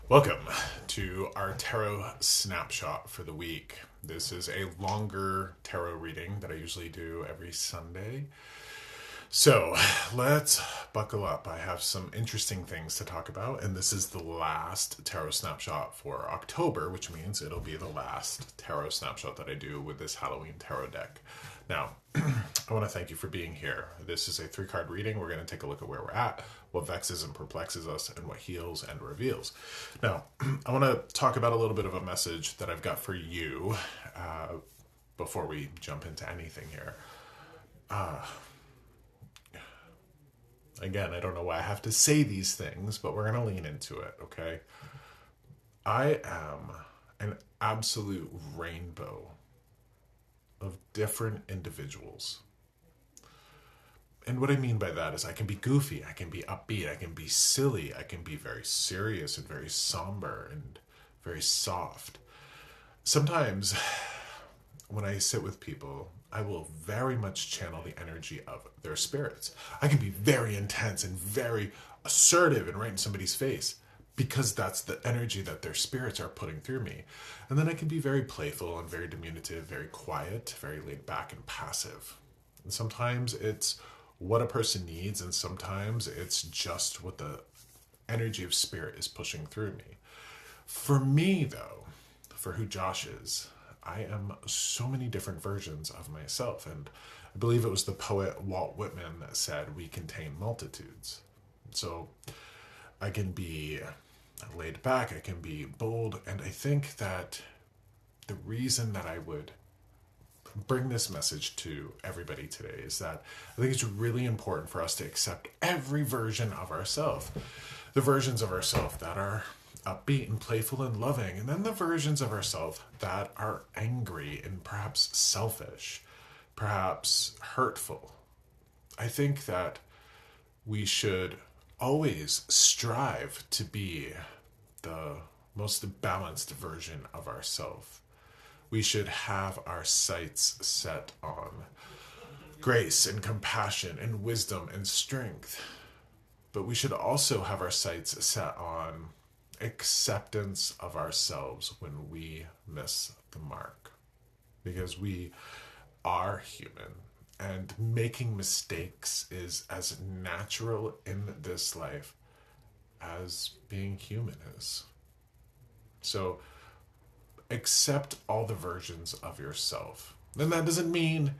Welcome to our tarot snapshot for the week. This is a longer tarot reading that I usually do every Sunday. So let's buckle up. I have some interesting things to talk about, and this is the last tarot snapshot for October, which means it'll be the last tarot snapshot that I do with this Halloween tarot deck. Now, I want to thank you for being here. This is a 3-card reading. We're going to take a look at where we're at, what vexes and perplexes us, and what heals and reveals. Now, I want to talk about a little bit of a message that I've got for you before we jump into anything here. Again, I don't know why I have to say these things, but we're going to lean into it, okay? I am an absolute rainbow of different individuals. And what I mean by that is I can be goofy, I can be upbeat, I can be silly, I can be very serious and very somber and very soft. Sometimes when I sit with people, I will very much channel the energy of their spirits. I can be very intense and very assertive and right in somebody's face because that's the energy that their spirits are putting through me. And then I can be very playful and very diminutive, very quiet, very laid back and passive. And sometimes it's what a person needs, and sometimes it's just what the energy of spirit is pushing through me. For me, though, for who Josh is, I am so many different versions of myself. And I believe it was the poet Walt Whitman that said, "We contain multitudes." So I can be laid back, I can be bold, and I think that the reason that I would bring this message to everybody today is that I think it's really important for us to accept every version of ourselves. The versions of ourselves that are upbeat and playful and loving, and then the versions of ourselves that are angry and perhaps selfish, perhaps hurtful. I think that we should always strive to be the most balanced version of ourselves. We should have our sights set on grace and compassion and wisdom and strength. But we should also have our sights set on acceptance of ourselves when we miss the mark. Because we are human, and making mistakes is as natural in this life as being human is. So accept all the versions of yourself. And that doesn't mean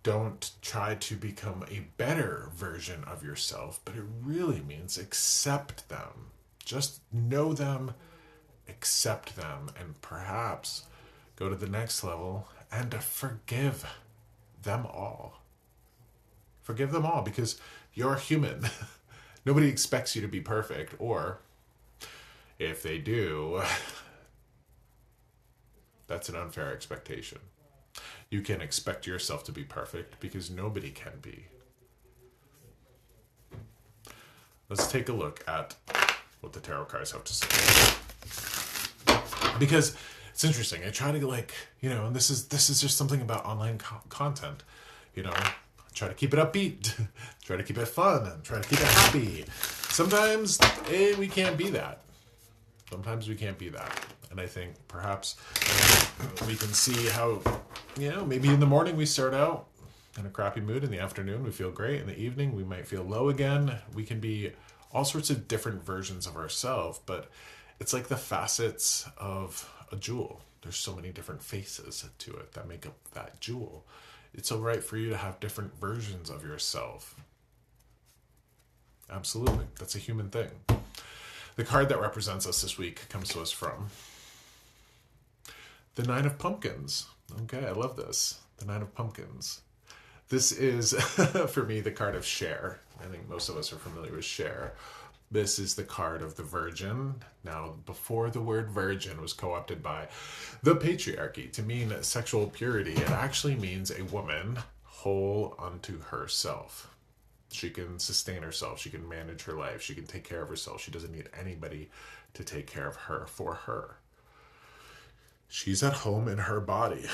don't try to become a better version of yourself, but it really means accept them. Just know them, accept them, and perhaps go to the next level and forgive them all. Forgive them all, because you're human. Nobody expects you to be perfect, or if they do, that's an unfair expectation. You can expect yourself to be perfect because nobody can be. Let's take a look at what the tarot cards have to say. Because it's interesting. I try to and this is just something about online content. Try to keep it upbeat, try to keep it fun, and try to keep it happy. Sometimes we can't be that. Sometimes we can't be that. And I think perhaps we can see how, maybe in the morning we start out in a crappy mood. In the afternoon we feel great. In the evening we might feel low again. We can be all sorts of different versions of ourselves, but it's like the facets of a jewel. There's so many different faces to it that make up that jewel. It's all right for you to have different versions of yourself. Absolutely. That's a human thing. The card that represents us this week comes to us from the Nine of Pumpkins. Okay, I love this. The Nine of Pumpkins. This is, for me, the card of Cher. I think most of us are familiar with Cher. This is the card of the Virgin. Now, before the word virgin was co-opted by the patriarchy to mean sexual purity, it actually means a woman whole unto herself. She can sustain herself. She can manage her life. She can take care of herself. She doesn't need anybody to take care of her for her. She's at home in her body.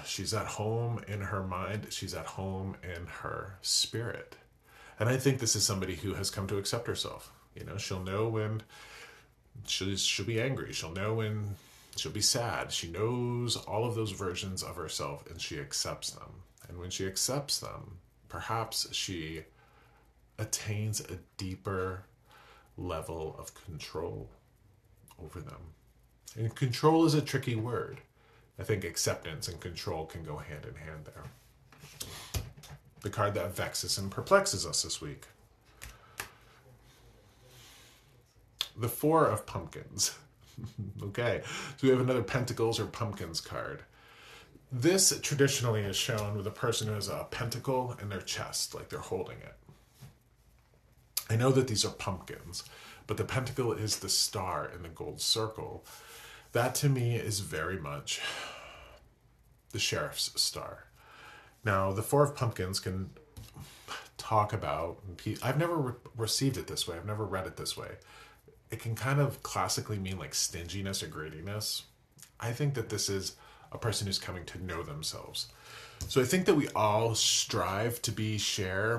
She's at home in her mind. She's at home in her spirit. And I think this is somebody who has come to accept herself. She'll know when She'll be angry. She'll know when she'll be sad. She knows all of those versions of herself and she accepts them. And when she accepts them, perhaps she attains a deeper level of control over them. And control is a tricky word. I think acceptance and control can go hand in hand there. The card that vexes and perplexes us this week. The Four of Pumpkins. Okay, so we have another Pentacles or Pumpkins card. This traditionally is shown with a person who has a pentacle in their chest, like they're holding it. I know that these are pumpkins, but the pentacle is the star in the gold circle. That to me is very much the sheriff's star. Now, the Four of Pumpkins can talk about, I've never received it this way, I've never read it this way. It can kind of classically mean like stinginess or greediness. I think that this is a person who's coming to know themselves. So I think that we all strive to be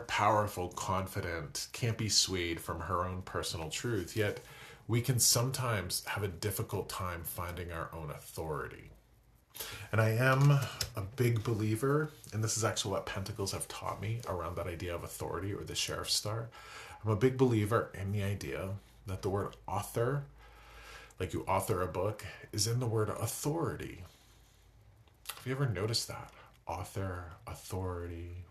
powerful, confident, can't be swayed from her own personal truth, yet we can sometimes have a difficult time finding our own authority. And I am a big believer, and this is actually what Pentacles have taught me around that idea of authority or the sheriff's star. I'm a big believer in the idea that the word author, like you author a book, is in the word authority. Have you ever noticed that? Author, authority.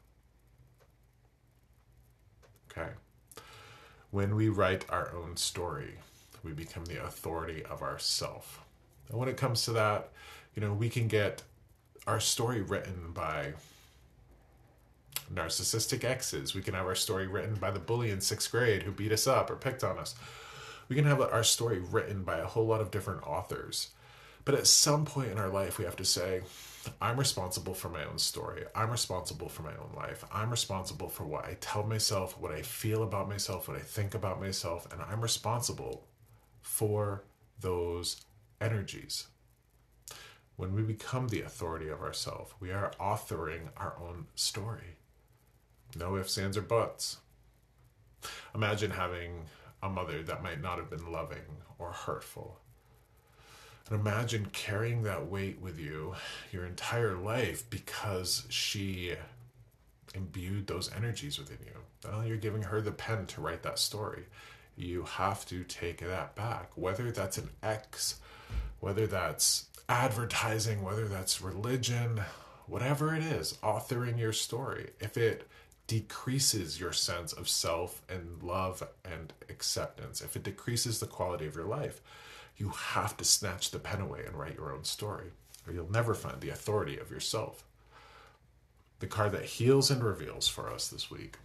Okay. When we write our own story, we become the authority of ourself. And when it comes to that, we can get our story written by narcissistic exes. We can have our story written by the bully in 6th grade who beat us up or picked on us. We can have our story written by a whole lot of different authors. But at some point in our life, we have to say, I'm responsible for my own story. I'm responsible for my own life. I'm responsible for what I tell myself, what I feel about myself, what I think about myself, and I'm responsible for those energies. When we become the authority of ourselves, we are authoring our own story. No ifs, ands, or buts. Imagine having a mother that might not have been loving or hurtful. And imagine carrying that weight with you your entire life because she imbued those energies within you. Well, you're giving her the pen to write that story. You have to take that back, whether that's an ex, whether that's advertising, whether that's religion, whatever it is, authoring your story. If it decreases your sense of self and love and acceptance, if it decreases the quality of your life, you have to snatch the pen away and write your own story, or you'll never find the authority of yourself. The card that heals and reveals for us this week.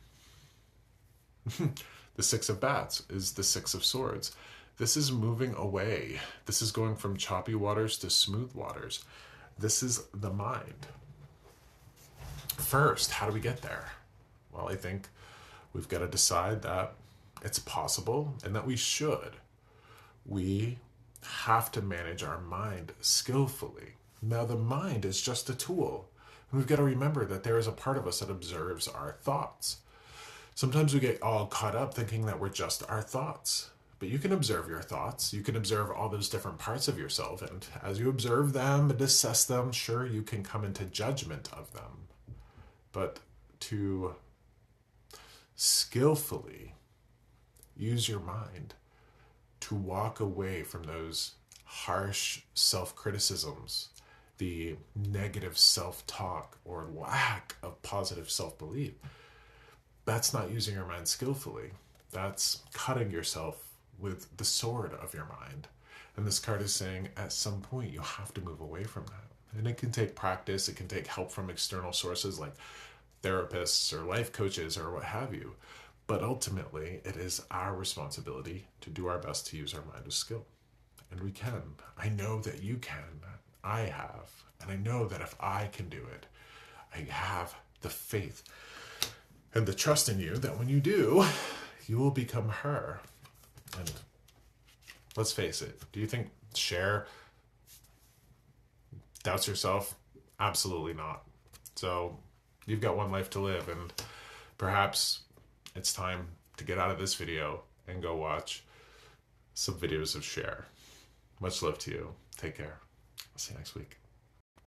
The Six of Bats is the Six of Swords. This is moving away. This is going from choppy waters to smooth waters. This is the mind. First, how do we get there? Well, I think we've got to decide that it's possible and that we should. We have to manage our mind skillfully. Now, the mind is just a tool. And we've got to remember that there is a part of us that observes our thoughts. Sometimes we get all caught up thinking that we're just our thoughts. But you can observe your thoughts. You can observe all those different parts of yourself. And as you observe them and assess them, sure, you can come into judgment of them. But to skillfully use your mind to walk away from those harsh self-criticisms, the negative self-talk or lack of positive self-belief, that's not using your mind skillfully. That's cutting yourself with the sword of your mind. And this card is saying at some point you have to move away from that. And it can take practice. It can take help from external sources like therapists or life coaches or what have you. But ultimately, it is our responsibility to do our best to use our mind with skill. And we can. I know that you can. I have. And I know that if I can do it, I have the faith and the trust in you that when you do, you will become her. And let's face it, do you think Cher doubts herself? Absolutely not. So you've got one life to live, and perhaps it's time to get out of this video and go watch some videos of Cher. Much love to you. Take care. I'll see you next week.